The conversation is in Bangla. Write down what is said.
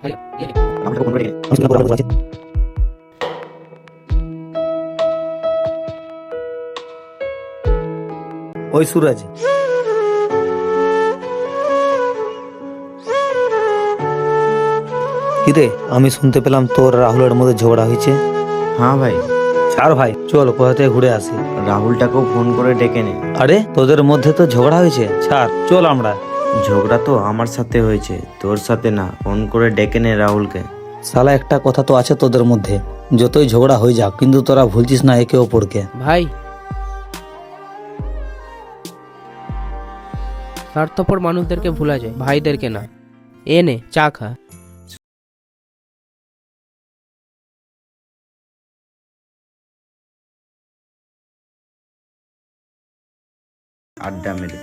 ওই সুরাজ, কিরে আমি শুনতে পেলাম তোর রাহুলের মধ্যে ঝগড়া হয়েছে। হ্যাঁ ভাই, ছাড় ভাই, চল কোথা থেকে ঘুরে আসি। রাহুলটাকেও ফোন করে ডেকে নে। আরে তোদের মধ্যে তো ঝগড়া হয়েছে, ছাড় চল আমরা। ঝগড়া তো আমার সাথে হয়েছে, তোর সাথে না। ফোন করে ডেকে নে রাহুলকে। শালা একটা কথা তো আছে তোদের মধ্যে, যতই ঝগড়া হয়ে যাক কিন্তু তোরা ভুলছিস না একে অপরকে। ভাই, স্বার্থপর মানুষদেরকে ভোলা যায়, ভাইদেরকে না। এ নে চা খা। আড্ডা মেরে